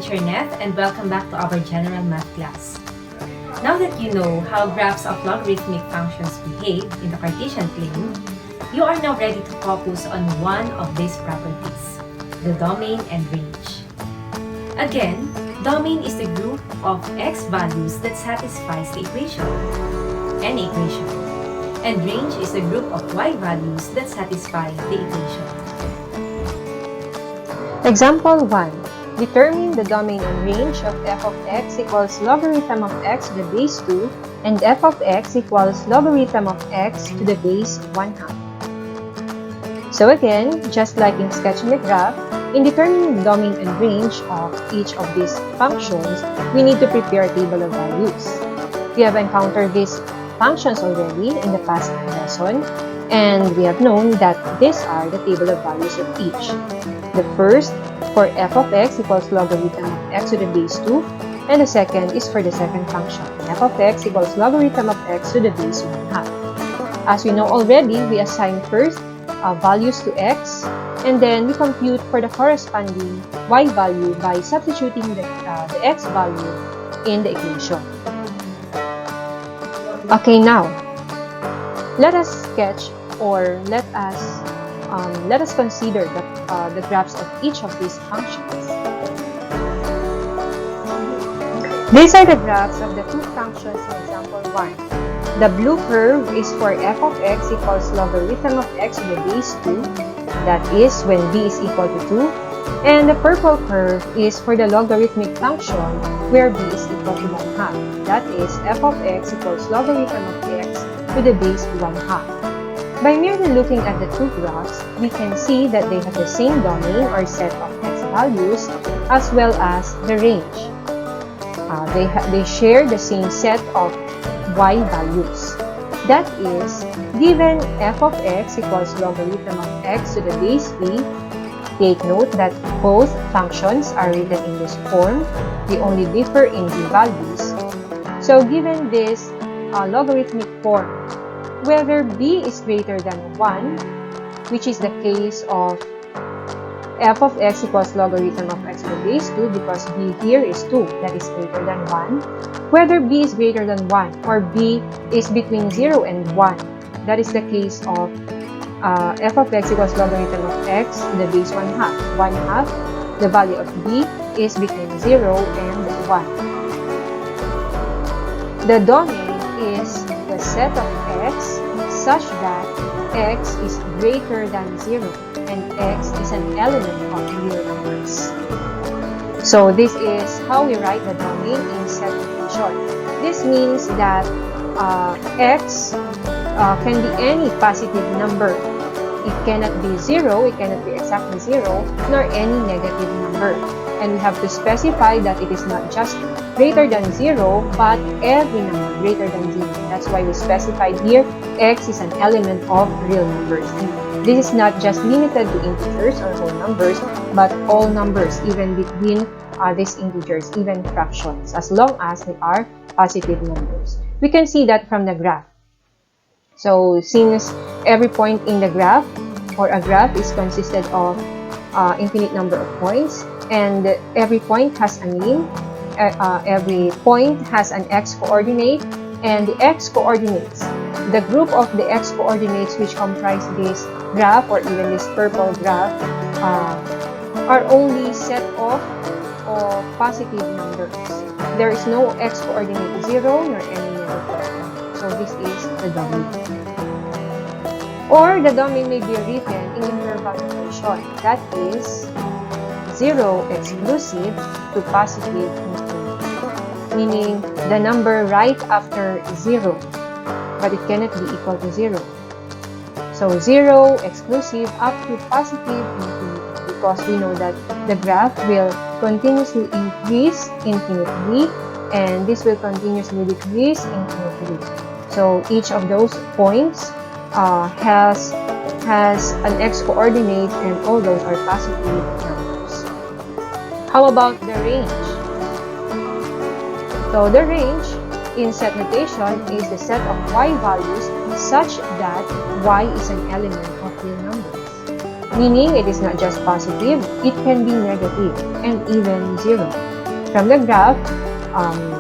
teacher Neth, and welcome back to our general math class. Now that you know how graphs of logarithmic functions behave in the Cartesian plane, you are now ready to focus on one of these properties, the domain and range. Again, domain is the group of x values that satisfies the equation, any equation, and range is the group of y values that satisfy the equation. Example 1. Determine the domain and range of f of x equals logarithm of x to the base 2 and f of x equals logarithm of x to the base 1/2. So again, just like in sketching a graph, in determining the domain and range of each of these functions, we need to prepare a table of values. We have encountered these functions already in the past lesson, and we have known that these are the table of values of each. The first for f of x equals logarithm of x to the base 2, and the second is for the second function, f of x equals logarithm of x to the base 1/2. As we know already, we assign first values to x, and then we compute for the corresponding y value by substituting the x value in the equation. Okay, now let us sketch, or let us consider the graphs of each of these functions. These are the graphs of the two functions in example 1. The blue curve is for f of x equals logarithm of x to the base 2, that is when b is equal to 2, and the purple curve is for the logarithmic function where b is equal to 1/2, that is f of x equals logarithm of x to the base 1/2. By merely looking at the two graphs, we can see that they have the same domain or set of x values as well as the range. They share the same set of y values. That is, given f of x equals logarithm of x to the base b, take note that both functions are written in this form. They only differ in the values. So given this logarithmic form, whether b is greater than 1, which is the case of f of x equals logarithm of x to the base 2 because b here is 2, that is greater than 1, whether b is greater than 1 or b is between 0 and 1, that is the case of f of x equals logarithm of x to the base 1/2. 1/2, the value of b is between 0 and 1. The domain is the set of x such that x is greater than 0 and x is an element of real numbers. So this is how we write the domain in set notation. This means that x can be any positive number. It cannot be 0, it cannot be exactly 0, nor any negative number. And we have to specify that it is not just greater than 0, but every number greater than 0. That's why we specified here x is an element of real numbers. And this is not just limited to integers or whole numbers, but all numbers, even between these integers, even fractions, as long as they are positive numbers. We can see that from the graph. So since every point in the graph or a graph is consisted of infinite number of points, and every point has a name, every point has an x-coordinate, and the x-coordinates, the group of the x-coordinates which comprise this graph or even this purple graph are only set of positive numbers. There is no x-coordinate 0 nor any negative. So this is the domain. Or the domain may be written in interval notation. That is 0 exclusive to positive infinity, meaning the number right after 0, but it cannot be equal to 0. So 0 exclusive up to positive infinity, because we know that the graph will continuously increase infinitely, and this will continuously decrease infinitely. So each of those points has an x-coordinate, and all those are positive numbers. How about the range? So the range in set notation is the set of y values such that y is an element of real numbers. Meaning it is not just positive, it can be negative and even 0. From the graph,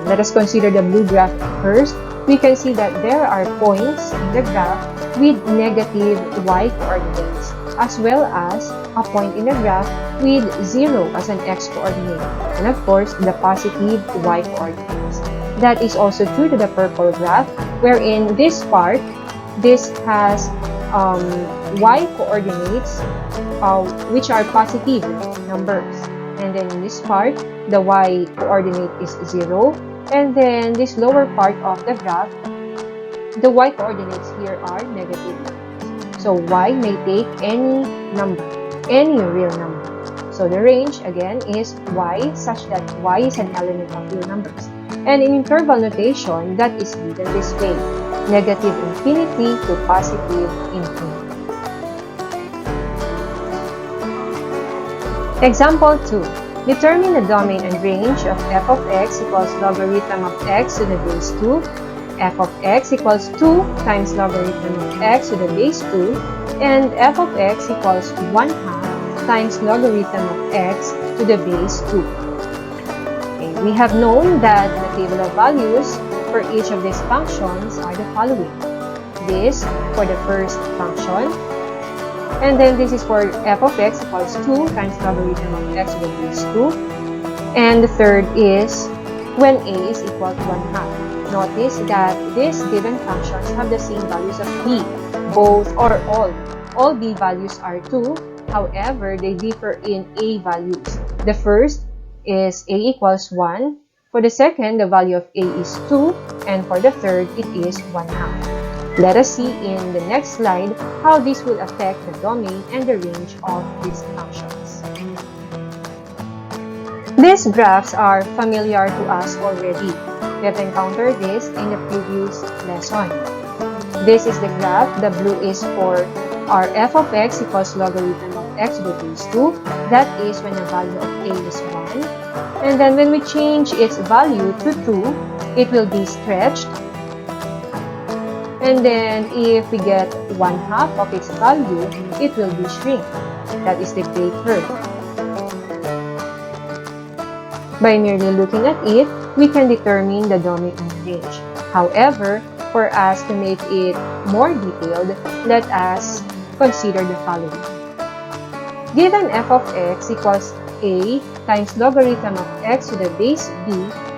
let us consider the blue graph first. We can see that there are points in the graph with negative y coordinates, as well as a point in the graph with 0 as an x coordinate, and of course the positive y coordinates. That is also true to the purple graph, wherein this part, this has y coordinates which are positive numbers, and then in this part the y coordinate is 0, and then this lower part of the graph, the y coordinates here are negative numbers. So y may take any number, any real number. So the range again is y such that y is an element of real numbers. And in interval notation, that is written this way: negative infinity to positive infinity. Example 2. Determine the domain and range of f of x equals logarithm of x to the base 2, f of x equals 2 times logarithm of x to the base 2, and f of x equals 1/2 times logarithm of x to the base 2. Okay, we have known that the table of values for each of these functions are the following. This for the first function, and then this is for f of x equals 2 times logarithm of x to the base 2. And the third is when a is equal to 1/2. Notice that these given functions have the same values of b. Both or all b values are 2. However, they differ in a values. The first is a equals 1. For the second, the value of a is 2. And for the third, it is 1/2. Let us see in the next slide how this will affect the domain and the range of these functions. These graphs are familiar to us already. We have encountered this in the previous lesson. This is the graph. The blue is for our f of x equals logarithm of x to the base 2. That is when the value of a is 1. And then when we change its value to 2, it will be stretched. And then if we get 1/2 of its value, it will be shrink. That is the gray curve. By merely looking at it, we can determine the domain and the range. However, for us to make it more detailed, let us consider the following. Given f of x equals a times logarithm of x to the base b,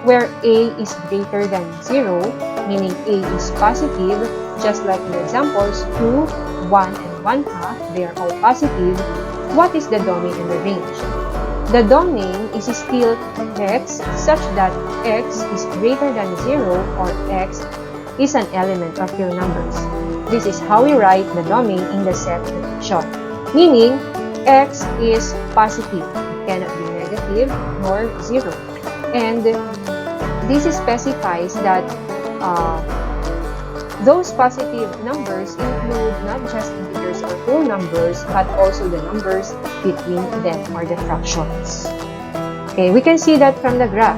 where a is greater than 0, meaning a is positive, just like in examples 2, 1, and 1/2, they are all positive, what is the domain and the range? The domain is still x such that x is greater than 0 or x is an element of real numbers. This is how we write the domain in the set notation, meaning x is positive, it cannot be negative nor 0. And this specifies that those positive numbers include not just integers or whole numbers, but also the numbers between them or the fractions. Okay, we can see that from the graph.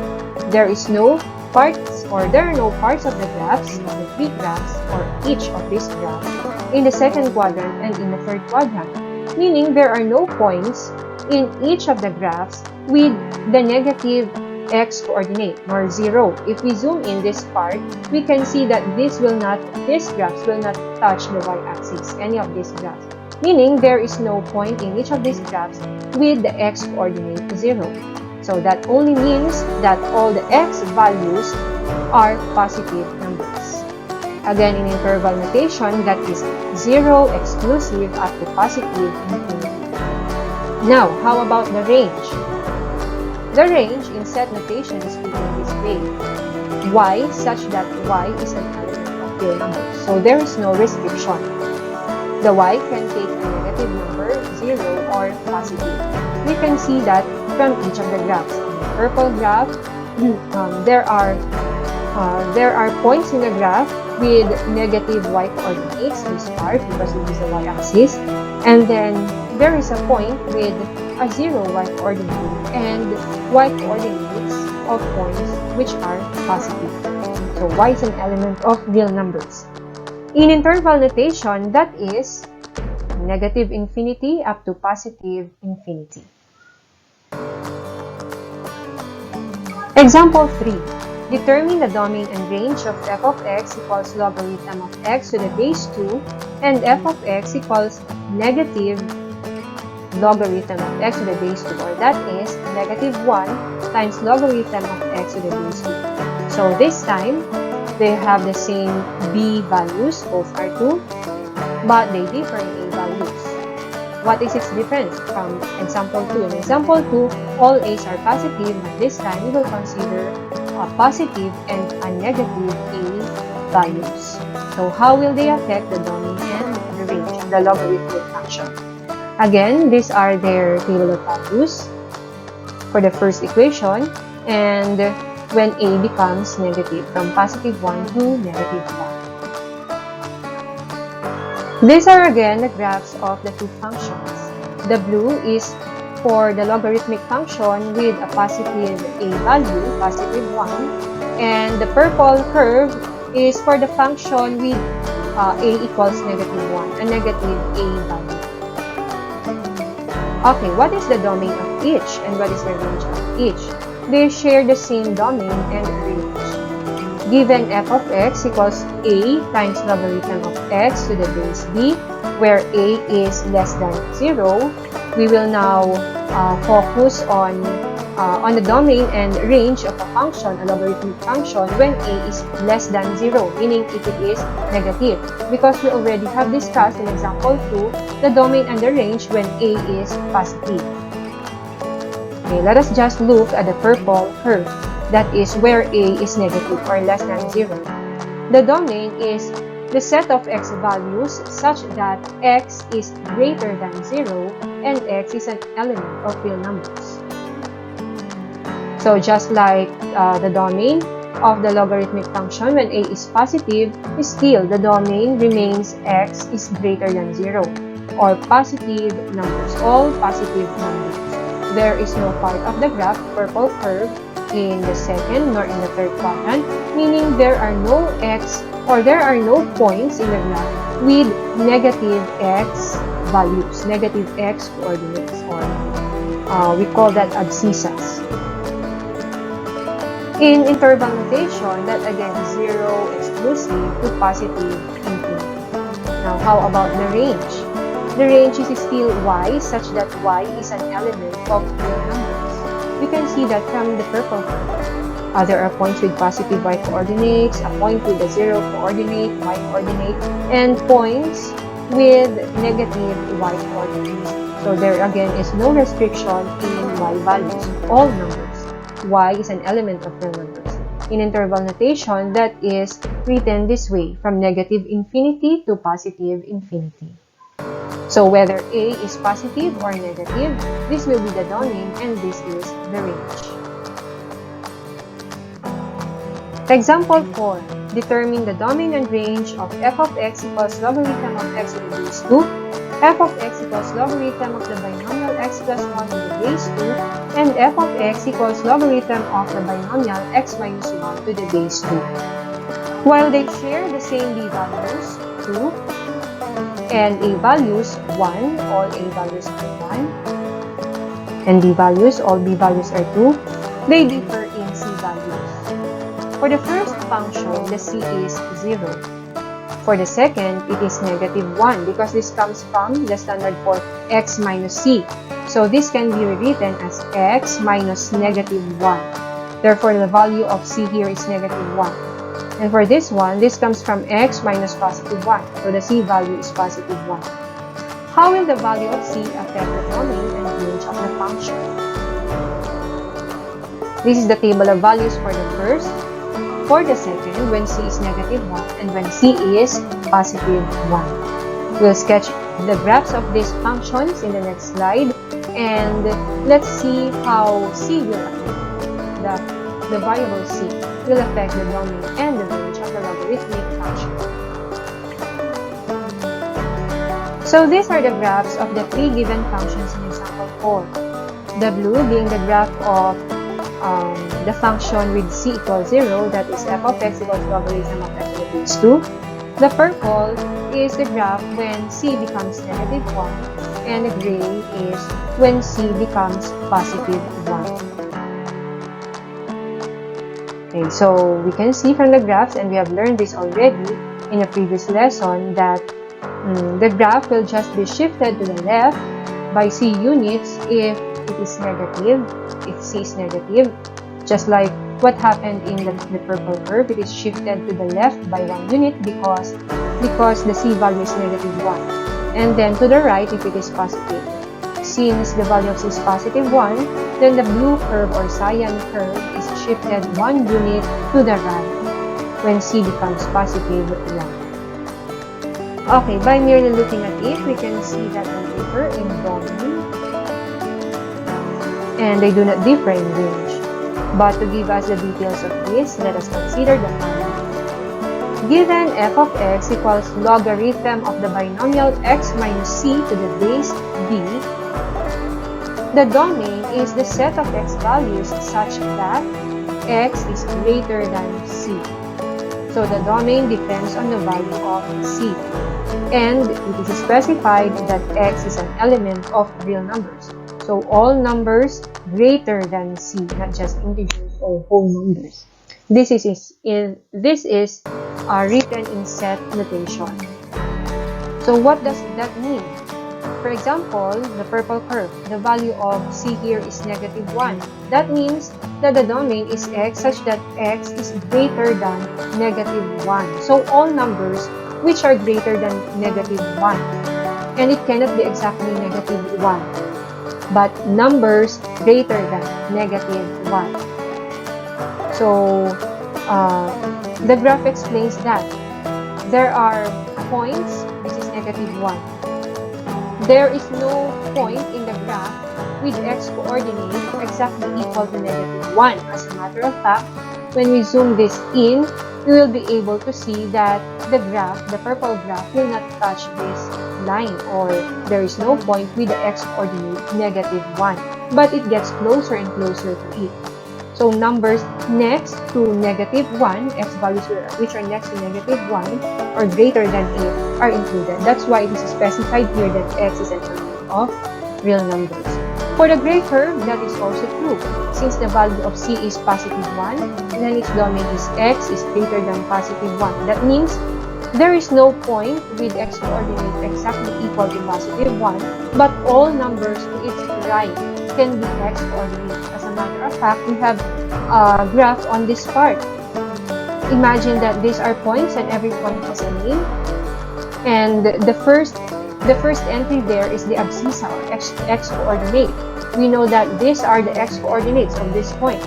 There are no parts of the graphs, of the three graphs, or each of these graphs in the second quadrant and in the third quadrant, meaning there are no points in each of the graphs with the negative x coordinate nor 0. If we zoom in this part, we can see that these graphs will not touch the y-axis, any of these graphs, meaning there is no point in each of these graphs with the x coordinate 0. So that only means that all the x values are positive numbers. Again, in interval notation, that is 0 exclusive up to positive infinity. Now, how about the range? The range in set notation is written this way: y such that y is an element of real numbers. So there is no restriction. The y can take a negative number, 0, or positive. We can see that from each of the graphs. In the purple graph, there are points in the graph with negative y coordinates, this part, because it is the y-axis. And then there is a point with a 0 y coordinate and y coordinates of points which are positive. So y is an element of real numbers. In interval notation, that is negative infinity up to positive infinity. Example 3. Determine the domain and range of f of x equals logarithm of x to the base 2 and f of x equals negative logarithm of x to the base 2, or that is negative 1 times logarithm of x to the base 2. So this time, they have the same b values, both are 2, but they differ in a values. What is its difference from example 2? In example 2, all a's are positive, but this time we will consider a positive and a negative a values. So how will they affect the domain and the range of the logarithmic function? Again, these are their table of values for the first equation, and when a becomes negative, from positive 1 to negative 1. These are again the graphs of the two functions. The blue is for the logarithmic function with a positive a value, positive 1, and the purple curve is for the function with a equals negative 1, a negative a value. Okay, what is the domain of each and what is the range of each? They share the same domain and range. Given f of x equals a times logarithm of x to the base b, where a is less than 0, we will now focus on the domain and range of a function, a logarithmic function, when a is less than 0, meaning if it is negative. Because we already have discussed in example 2, the domain and the range when a is positive. Okay, let us just look at the purple curve. That is where a is negative or less than 0. The domain is the set of x values such that x is greater than 0 and x is an element of real numbers. So just like the domain of the logarithmic function, when a is positive, still the domain remains x is greater than 0, or positive numbers, all positive numbers. There is no part of the graph, purple curve, in the second nor in the third quadrant, meaning there are no x or there are no points in the graph with negative x values, negative x coordinates, or we call that abscissas. In interval notation, that again is 0 exclusive to positive infinity. Now, how about the range? The range is still y, such that y is an element of real numbers. You can see that from the purple curve. There are points with positive y coordinates, a point with a 0 coordinate, y coordinate, and points with negative y coordinates. So there again is no restriction in y values, all numbers. Y is an element of real numbers. In interval notation, that is written this way, from negative infinity to positive infinity. So whether a is positive or negative, this will be the domain and this is the range. Example 4. Determine the domain and range of f of x equals logarithm of x to the base 2, f of x equals logarithm of the binomial x plus 1 to the base 2, and f of x equals logarithm of the binomial x minus 1 to the base 2. While they share the same b values, 2, and a values 1, all a values are 1, and b values, all b values are 2, they differ in c values. For the first function, the c is 0. For the second, it is negative 1 because this comes from the standard for x minus c. So this can be rewritten as x minus negative 1. Therefore, the value of c here is negative 1. And for this one, this comes from x minus positive 1. So the c value is positive 1. How will the value of c affect the domain and range of the function? This is the table of values for the first. For the second, when c is negative 1 and when c is positive 1. We'll sketch the graphs of these functions in the next slide, and let's see how c will affect the variable c will affect the domain and the range of the logarithmic function. So these are the graphs of the three given functions in example 4. The blue being the graph of the function with c equals 0, that is f of x equals logarithm of x to the base 2. The purple is the graph when c becomes negative 1, and the gray is when c becomes positive 1. Okay, so we can see from the graphs, and we have learned this already in a previous lesson, that the graph will just be shifted to the left by C units if it is negative, if C is negative. Just like what happened in the purple curve, it is shifted to the left by 1 unit because the C value is negative 1. And then to the right if it is positive. Since the value of C is positive 1, then the blue curve or cyan curve is shifted 1 unit to the right when C becomes positive 1. Okay, by merely looking at it, we can see that they differ in domain and they do not differ in range. But to give us the details of this, let us consider the following. Given f of x equals logarithm of the binomial x minus c to the base b, the domain is the set of x values such that x is greater than c. So the domain depends on the value of c. And it is specified that x is an element of real numbers. So all numbers greater than c, not just integers or whole numbers. This is written in set notation. So what does that mean? For example, the purple curve, the value of c here is negative 1. That means that the domain is x such that x is greater than negative 1. So all numbers which are greater than negative 1. And it cannot be exactly negative 1, but numbers greater than negative 1. So the graph explains that there are points, this is negative 1. There is no point in the graph with x-coordinate exactly equal to negative 1. As a matter of fact, when we zoom this in, we will be able to see that the graph, the purple graph, will not touch this line, or there is no point with the x-coordinate negative 1. But it gets closer and closer to it. So numbers next to negative 1, x values which are next to negative 1 or greater than it are included. That's why it is specified here that x is an element of real numbers. For the gray curve, that is also true. Since the value of c is positive 1, then its domain is x is greater than positive 1. That means there is no point with x-coordinate exactly equal to positive 1, but all numbers to its right can be x-coordinate. As a matter of fact, we have a graph on this part. Imagine that these are points and every point has a name. And the first entry there is the abscissa or x-coordinate. We know that these are the x-coordinates of this point.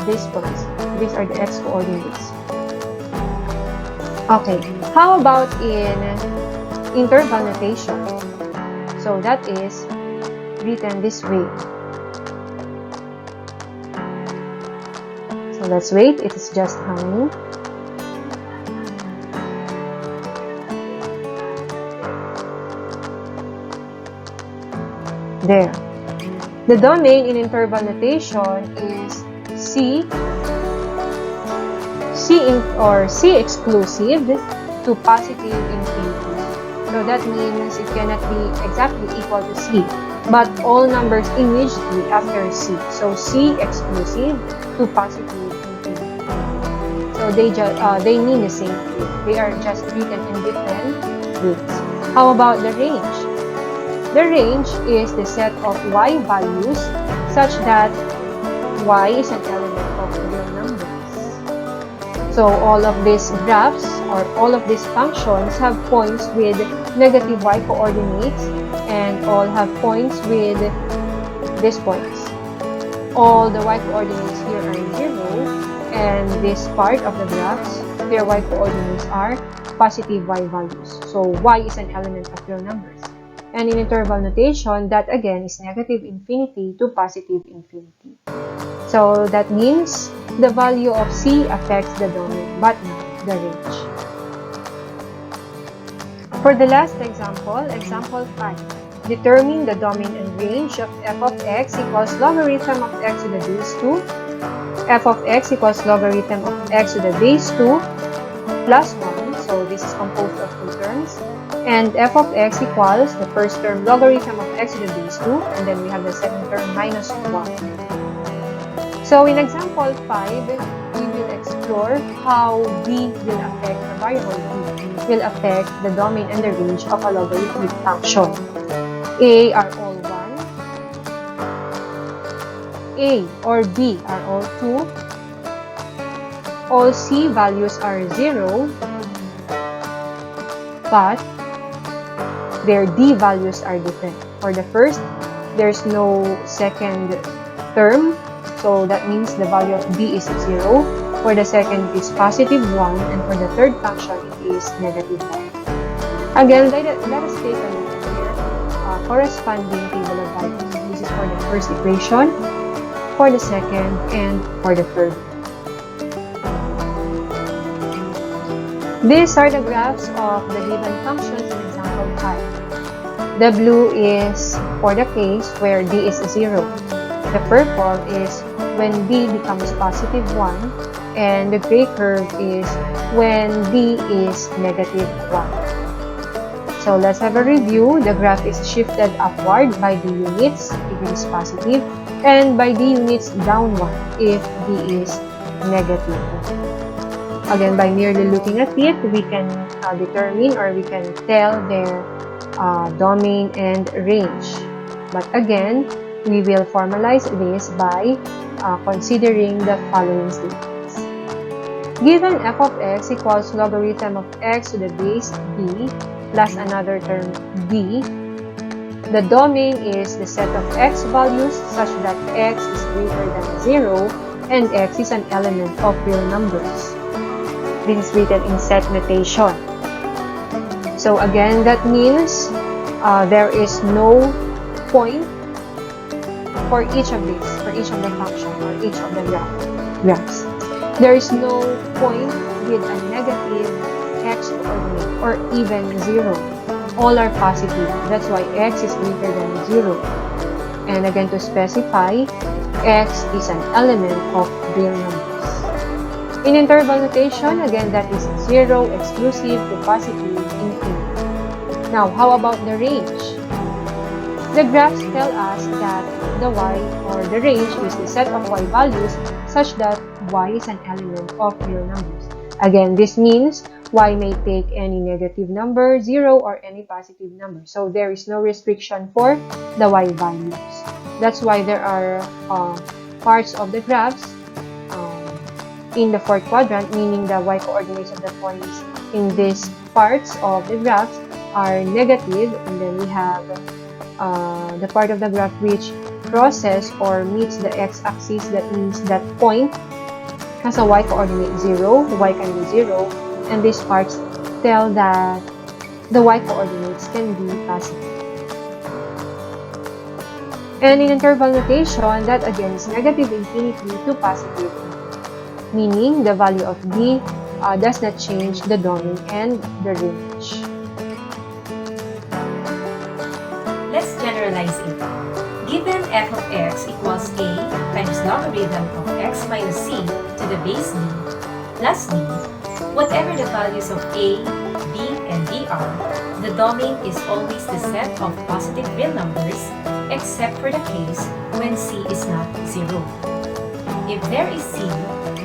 These points. These are the x-coordinates. Okay, how about in interval notation? So that is written this way. So let's wait, it is just hanging. There. The domain in interval notation is C exclusive to positive infinity. So that means it cannot be exactly equal to C, but all numbers immediately after C. So C exclusive to positive infinity. So they mean the same thing. They are just written in different ways. How about the range? The range is the set of y values such that y is an element of real numbers. So all of these graphs or all of these functions have points with negative y coordinates and all have points with these points. All the y coordinates here are 0 and this part of the graphs, their y coordinates are positive y values. So y is an element of real numbers. And in interval notation, that again is negative infinity to positive infinity. So that means the value of c affects the domain, but not the range. For the last example, example 5, determine the domain and range of f of x equals logarithm of x to the base 2, f of x equals logarithm of x to the base 2 plus 1, so this is composed of two terms, and f of x equals the first term logarithm of x to the base 2, and then we have the second term minus 1. So in example 5, explore how b will affect the variable b will affect the domain and the range of a logarithmic function. A are all 1, A or B are all 2, all C values are 0, but their D values are different. For the first, there's no second term, so that means the value of B is 0. For the second, it is positive 1, and for the third function, it is negative 1. Again, let us take a look here. Corresponding table of values. This is for the first equation, for the second, and for the third. These are the graphs of the given functions in example 5. The blue is for the case where D is 0. The purple is when D becomes positive 1, and the gray curve is when D is negative 1. So let's have a review. The graph is shifted upward by D units if it is positive, and by D units downward if D is negative. Again, by merely looking at it, we can determine or we can tell their domain and range. But again, we will formalize this by considering the following statements. Given f of x equals logarithm of x to the base b plus another term b, the domain is the set of x values such that x is greater than 0 and x is an element of real numbers. This is written in set notation. So again, that means there is no point for each of these, for each of the function or each of the graphs. There is no point with a negative x coordinate or even 0. All are positive. That's why x is greater than 0. And again, to specify, x is an element of real numbers. In interval notation, again, that is 0 exclusive to positive infinity. Now, how about the range? The graphs tell us that the y or the range is the set of y values such that y is an element of real numbers. Again, this means y may take any negative number, 0, or any positive number. So there is no restriction for the y values. That's why there are parts of the graphs in the fourth quadrant, meaning the y coordinates of the points in these parts of the graphs are negative, and then we have the part of the graph which crosses or meets the x-axis. That means that point has a y-coordinate 0, the y can be 0, and these parts tell that the y-coordinates can be positive. And in interval notation, that again is negative infinity to positive infinity, meaning the value of d does not change the domain and the range. Let's generalize it. Given f of x equals a times logarithm of x minus c to the base b plus d, whatever the values of a, b, and d are, the domain is always the set of positive real numbers except for the case when c is not 0. If there is c,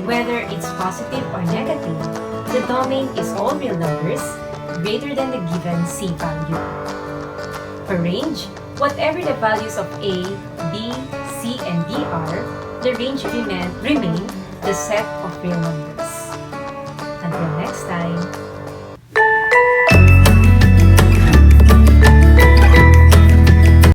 whether it's positive or negative, the domain is all real numbers greater than the given c value. For range, whatever the values of a, b, c, and d are, the range remain the set of real numbers. Until next time.